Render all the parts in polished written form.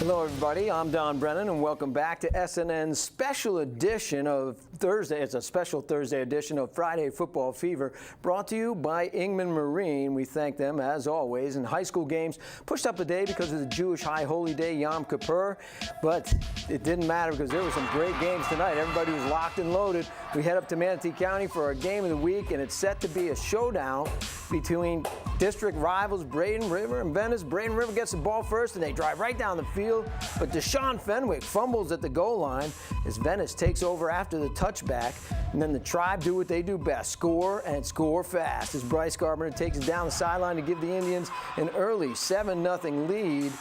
Hello, everybody. I'm Don Brennan, and welcome back to SNN's special edition of Thursday. It's a special Thursday edition of Friday Football Fever, brought to you by Ingman Marine. We thank them, as always. And high school games pushed up a day because of the Jewish High Holy Day, Yom Kippur. But it didn't matter because there were some great games tonight. Everybody was locked and loaded. We head up to Manatee County for our game of the week, and it's set to be a showdown between district rivals Braden River and Venice. Braden River gets the ball first, and they drive right down the field. But Deshaun Fenwick fumbles at the goal line as Venice takes over after the touchback. And then the Tribe do what they do best, score and score fast, as Bryce Carpenter takes it down the sideline to give the Indians an early 7-0 lead.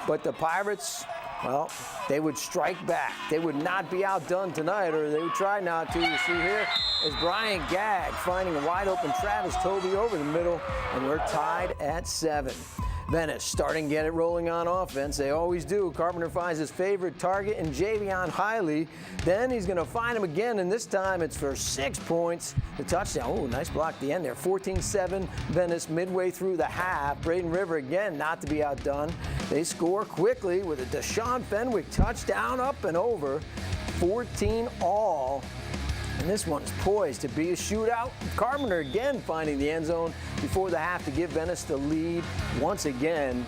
But the Pirates, well, they would strike back. They would not be outdone tonight, or they would try not to. You see here is Brian Gagg finding a wide-open Travis Toby over the middle, and we're tied at 7. Venice starting to get it rolling on offense. They always do. Carpenter finds his favorite target in Javion Hiley. Then he's going to find him again, and this time it's for 6 points. The touchdown. Oh, nice block at the end there. 14-7 Venice midway through the half. Braden River again not to be outdone. They score quickly with a Deshaun Fenwick touchdown up and over. 14-all. And this one's poised to be a shootout. Carpenter again finding the end zone before the half to give Venice the lead once again.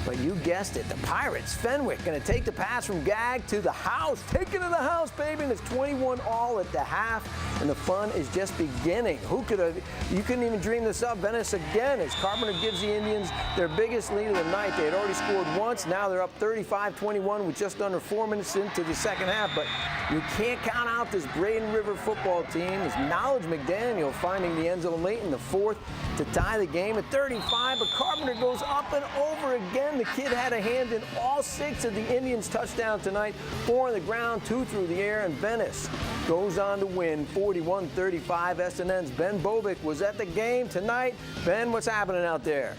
But you guessed it, the Pirates. Fenwick going to take the pass from Gagg to the house. Take it to the house, baby. And it's 21-all at the half. And the fun is just beginning. Who could have? You couldn't even dream this up. Venice again as Carpenter gives the Indians their biggest lead of the night. They had already scored once. Now they're up 35-21 with just under 4 minutes into the second half. But you can't count out this Braden River football team. As Knowledge McDaniel finding the end zone late in the fourth to tie the game at 35. But Carpenter goes up and over again. The kid had a hand in all 6 of the Indians' touchdowns tonight. 4 on the ground, 2 through the air, and Venice goes on to win 41-35. SNN's Ben Bobick was at the game tonight. Ben, what's happening out there?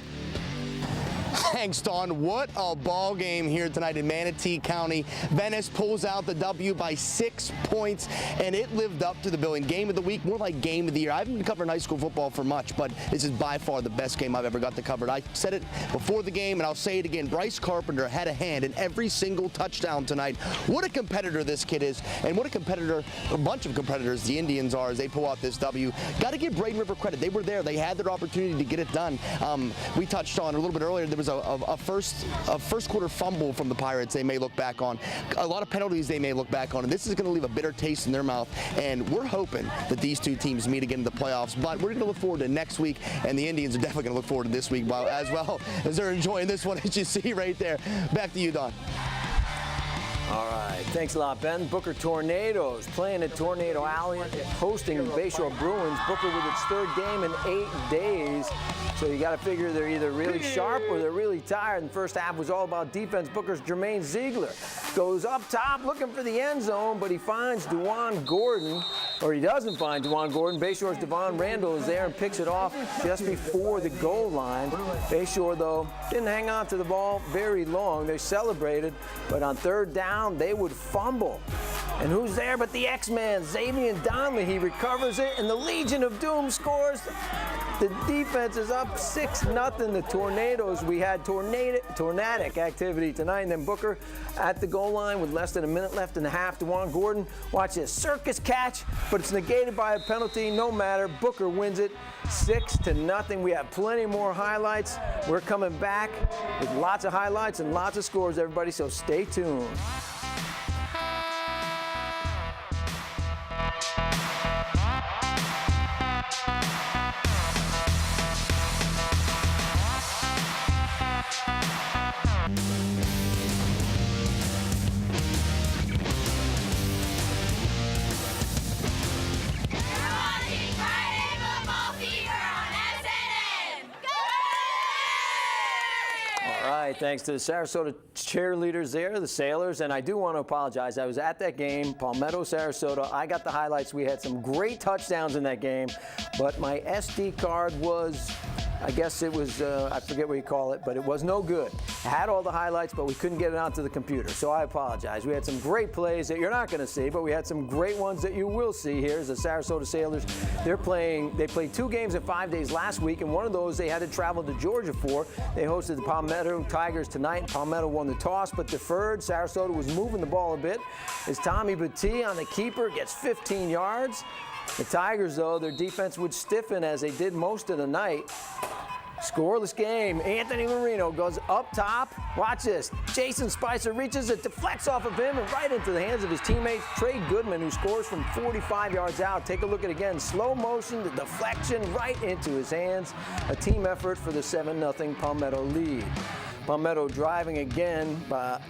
Thanks, Don. What a ball game here tonight in Manatee County. Venice pulls out the W by 6 points, and it lived up to the billing. Game of the week, more like game of the year. I haven't been covering high school football for much, but this is by far the best game I've ever got to cover. I said it before the game, and I'll say it again. Bryce Carpenter had a hand in every single touchdown tonight. What a competitor this kid is, and what a competitor, a bunch of competitors the Indians are as they pull out this W. Got to give Braden River credit. They were there. They had their opportunity to get it done. We touched on a little bit earlier, there was a first quarter fumble from the Pirates they may look back on. A lot of penalties they may look back on, and this is going to leave a bitter taste in their mouth. And we're hoping that these two teams meet again in the playoffs. But we're going to look forward to next week, and the Indians are definitely going to look forward to this week as well as they're enjoying this one, as you see right there. Back to you, Don. All right, thanks a lot, Ben. Booker Tornadoes playing at Tornado Alley, hosting Bayshore Bruins. Booker with its 3rd game in 8 days. So you got to figure they're either really sharp or they're really tired. And the first half was all about defense. Booker's Jermaine Ziegler goes up top looking for the end zone, but he finds DeJuan Gordon, or he doesn't find DeJuan Gordon. Bayshore's Devon Randall is there and picks it off just before the goal line. Bayshore, though, didn't hang on to the ball very long. They celebrated, but on 3rd down, they would fumble. And who's there but the X-Man, Xavier Donnelly. He recovers it, and the Legion of Doom scores. The defense is up 6-0. The Tornadoes, we had tornadic activity tonight. And then Booker at the goal line with less than a minute left in the half. DeJuan Gordon, watch this circus catch, but it's negated by a penalty. No matter. Booker wins it 6-0. We have plenty more highlights. We're coming back with lots of highlights and lots of scores, everybody, so stay tuned. Thanks to the Sarasota cheerleaders there, the Sailors, and I do want to apologize. I was at that game, Palmetto, Sarasota. I got the highlights. We had some great touchdowns in that game, but my SD card was I guess it was, I forget what you call it, but it was no good. I had all the highlights, but we couldn't get it onto the computer, so I apologize. We had some great plays that you're not going to see, but we had some great ones that you will see. Here's the Sarasota Sailors. They played 2 games in 5 days last week, and one of those they had to travel to Georgia for. They hosted the Palmetto Tigers tonight. Palmetto won the toss, but deferred. Sarasota was moving the ball a bit as Tommy Battie on the keeper gets 15 yards. The Tigers, though, their defense would stiffen as they did most of the night. Scoreless game. Anthony Marino goes up top. Watch this. Jason Spicer reaches it, deflects off of him and right into the hands of his teammate, Trey Goodman, who scores from 45 yards out. Take a look at it again. Slow motion, the deflection right into his hands. A team effort for the 7-0 Palmetto lead. Palmetto driving again, but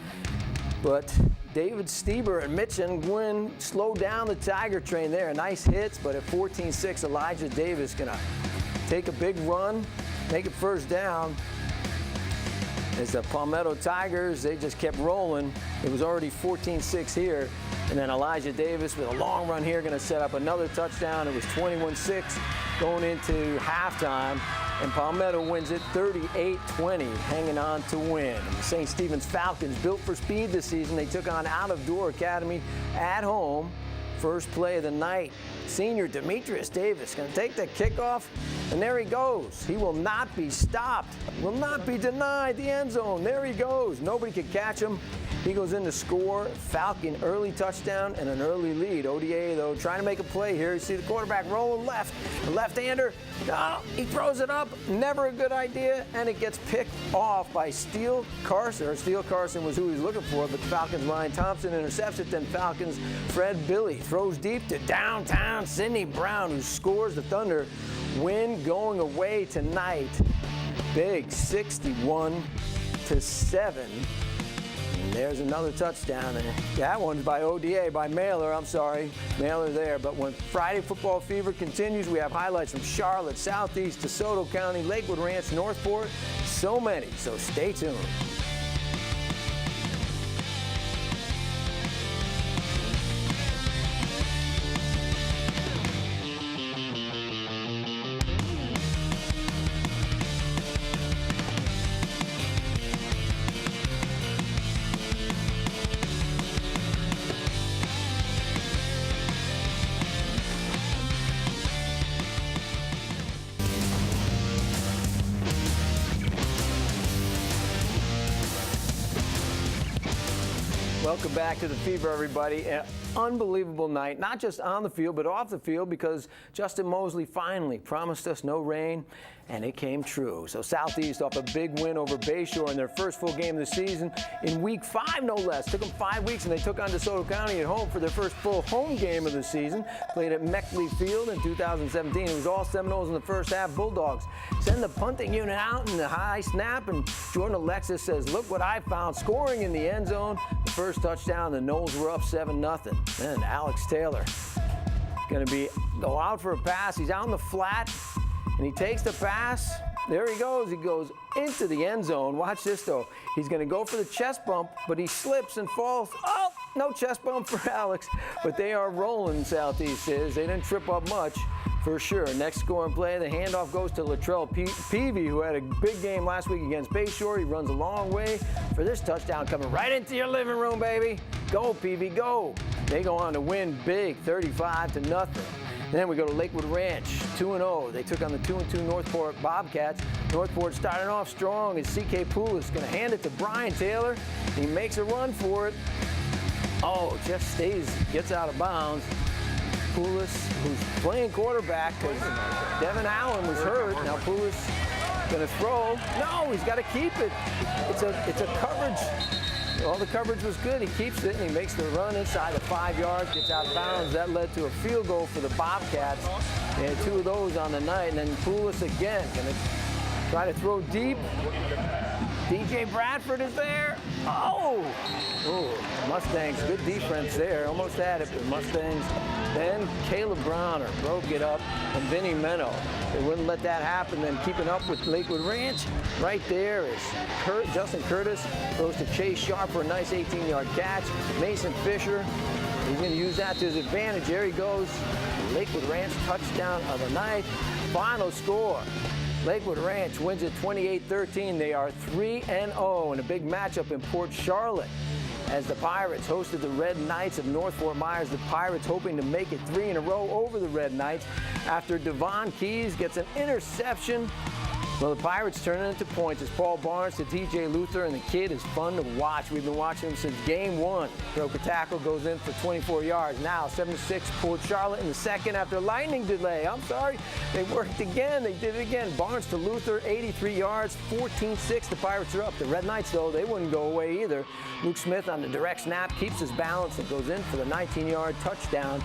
David Stieber and Mitch Nguyen slowed down the Tiger train there. Nice hits, but at 14-6, Elijah Davis gonna take a big run, make it first down. As the Palmetto Tigers, they just kept rolling. It was already 14-6 here. And then Elijah Davis with a long run here, gonna set up another touchdown. It was 21-6 going into halftime. And Palmetto wins it 38-20, hanging on to win. And the St. Stephen's Falcons, built for speed this season, they took on Out of Door Academy at home. First play of the night. Senior Demetrius Davis going to take the kickoff, and there he goes. He will not be stopped, will not be denied the end zone. There he goes. Nobody could catch him. He goes in to score. Falcon early touchdown and an early lead. ODA, though, trying to make a play here. You see the quarterback rolling left. The left-hander, he throws it up. Never a good idea, and it gets picked off by Steele Carson. Steele Carson was who he was looking for, but the Falcons' Ryan Thompson intercepts it. Then Falcons' Fred Billy throws deep to downtown Sidney Brown, who scores. The Thunder win going away tonight. Big 61-7. There's another touchdown, and that one's by ODA, by Mailer, I'm sorry, Mailer there. But when Friday Football Fever continues, we have highlights from Charlotte, Southeast, DeSoto County, Lakewood Ranch, Northport, so many, so stay tuned. Welcome back to the Fever, everybody. An unbelievable night, not just on the field, but off the field, because Justin Mosley finally promised us no rain, and it came true. So Southeast off a big win over Bayshore in their first full game of the season in week 5, no less. Took them 5 weeks, and they took on DeSoto County at home for their first full home game of the season. Played at Meckley Field in 2017. It was all Seminoles in the first half. Bulldogs send the punting unit out in the high snap, and Jordan Alexis says, look what I found, scoring in the end zone. The first touchdown, the Noles were up 7-0. Then Alex Taylor going to go out for a pass. He's out in the flat, and he takes the pass. There he goes. He goes into the end zone. Watch this, though. He's going to go for the chest bump, but he slips and falls. Oh, no chest bump for Alex. But they are rolling, Southeast is. They didn't trip up much, for sure. Next scoring play, the handoff goes to Latrell Peavy, who had a big game last week against Bayshore. He runs a long way for this touchdown, coming right into your living room, baby. Go, Peavy, go. They go on to win big, 35-0. And then we go to Lakewood Ranch, 2-0. They took on the 2-2 Northport Bobcats. Northport started off strong as C.K. Poulos going to hand it to Brian Taylor. He makes a run for it. Oh, just gets out of bounds. Poulos, who's playing quarterback because Devin Allen was hurt. Now Poulos going to throw. No, he's got to keep it. It's a coverage. All the coverage was good. He keeps it, and he makes the run inside the 5 yards, gets out of bounds. That led to a field goal for the Bobcats. They had 2 of those on the night, and then Poulos again going to try to throw deep. DJ Bradford is there. Oh, Mustangs, good defense there. Almost had it, but Mustangs. Then Caleb Browner broke it up, and Vinny Meno. They wouldn't let that happen. Then keeping up with Lakewood Ranch. Right there is Justin Curtis. Goes to Chase Sharp for a nice 18-yard catch. Mason Fisher, he's going to use that to his advantage. There he goes. Lakewood Ranch touchdown of the night. Final score, Lakewood Ranch wins it 28-13. They are 3-0 in a big matchup in Port Charlotte. As the Pirates hosted the Red Knights of North Fort Myers, the Pirates hoping to make it 3 in a row over the Red Knights after Devon Keys gets an interception. Well, the Pirates turn it into points as Paul Barnes to TJ Luther, and the kid is fun to watch. We've been watching him since game one. Broke a tackle, goes in for 24 yards. Now 7-6 Port Charlotte in the second after lightning delay. I'm sorry, they worked again. They did it again. Barnes to Luther, 83 yards, 14-6. The Pirates are up. The Red Knights, though, they wouldn't go away either. Luke Smith on the direct snap keeps his balance and goes in for the 19-yard touchdown.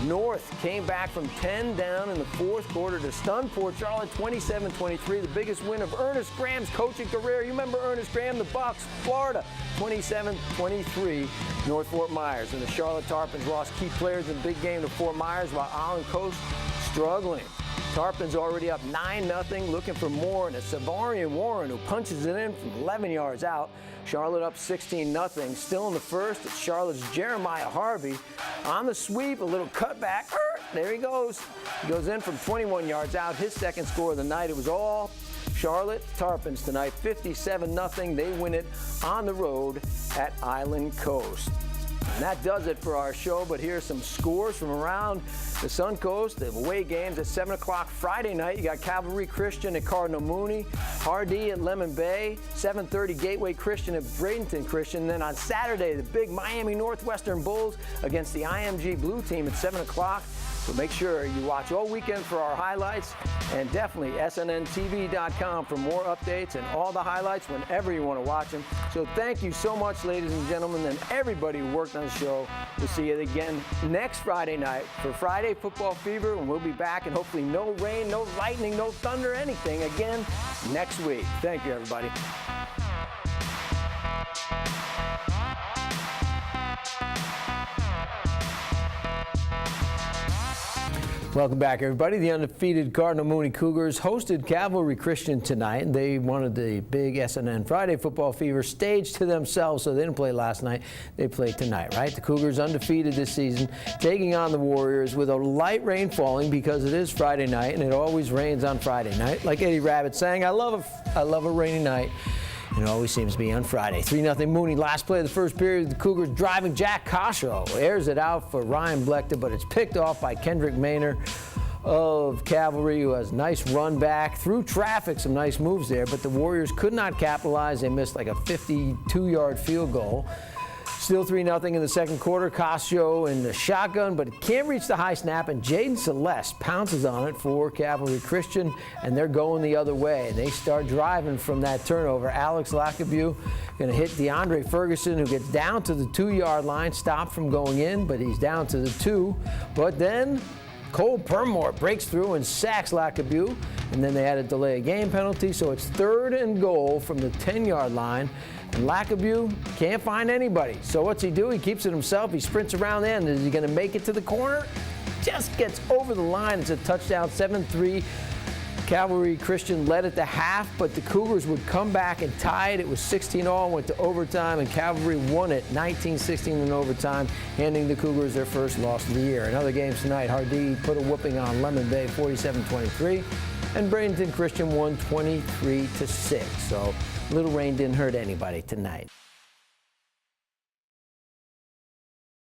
North came back from 10 down in the fourth quarter to stun Port Charlotte 27-23. The biggest win of Ernest Graham's coaching career. You remember Ernest Graham, the Bucks, Florida, 27-23, North Fort Myers. And the Charlotte Tarpons lost key players in the big game to Fort Myers while Island Coast struggling. Tarpons already up 9-0, looking for more, and it's Savarian Warren who punches it in from 11 yards out. Charlotte up 16-0. Still in the first, it's Charlotte's Jeremiah Harvey on the sweep, a little cutback. There he goes. He goes in from 21 yards out. His second score of the night. It was all Charlotte Tarpons tonight, 57-0. They win it on the road at Island Coast. And that does it for our show, but here's some scores from around the Suncoast. The away games at 7 o'clock Friday night. You got Cavalry Christian at Cardinal Mooney, Hardee at Lemon Bay, 7:30 Gateway Christian at Braden Christian. Then on Saturday, the big Miami Northwestern Bulls against the IMG Blue Team at 7 o'clock. So make sure you watch all weekend for our highlights, and definitely SNNTV.com for more updates and all the highlights whenever you want to watch them. So thank you so much, ladies and gentlemen, and everybody who worked on the show. We'll see you again next Friday night for Friday Football Fever, and we'll be back, and hopefully no rain, no lightning, no thunder, anything again next week. Thank you, everybody. Welcome back, everybody. The undefeated Cardinal Mooney Cougars hosted Cavalry Christian tonight. They wanted the big SNN Friday Football Fever stage to themselves, so they didn't play last night. They played tonight, right? The Cougars undefeated this season, taking on the Warriors with a light rain falling because it is Friday night, and it always rains on Friday night. Like Eddie Rabbit saying, I love a rainy night. And it always seems to be on Friday. 3-0 Mooney. Last play of the first period, the Cougars driving. Jack Cosho airs it out for Ryan Blechter, but it's picked off by Kendrick Maynor of Cavalry, who has a nice run back through traffic, some nice moves there, but the Warriors could not capitalize. They missed like a 52-yard field goal. Still 3-0 in the second quarter. Cosio in the shotgun, but can't reach the high snap, and Jaden Celeste pounces on it for Cavalry Christian, and they're going the other way. They start driving from that turnover. Alex Lackabeau going to hit DeAndre Ferguson, who gets down to the 2-yard line, stopped from going in, but he's down to the 2. But then Cole Permore breaks through and sacks Lackabeau, and then they had a delay of game penalty, so it's 3rd and goal from the 10-yard line. And Lackabeau can't find anybody. So what's he do? He keeps it himself. He sprints around the end. Is he going to make it to the corner? Just gets over the line. It's a touchdown, 7-3. Cavalry Christian led at the half, but the Cougars would come back and tie it. It was 16-all, went to overtime, and Cavalry won it 19-16 in overtime, handing the Cougars their first loss of the year. In other games tonight, Hardee put a whooping on Lemon Bay, 47-23, and Braden Christian won 23-6. So Little rain didn't hurt anybody tonight.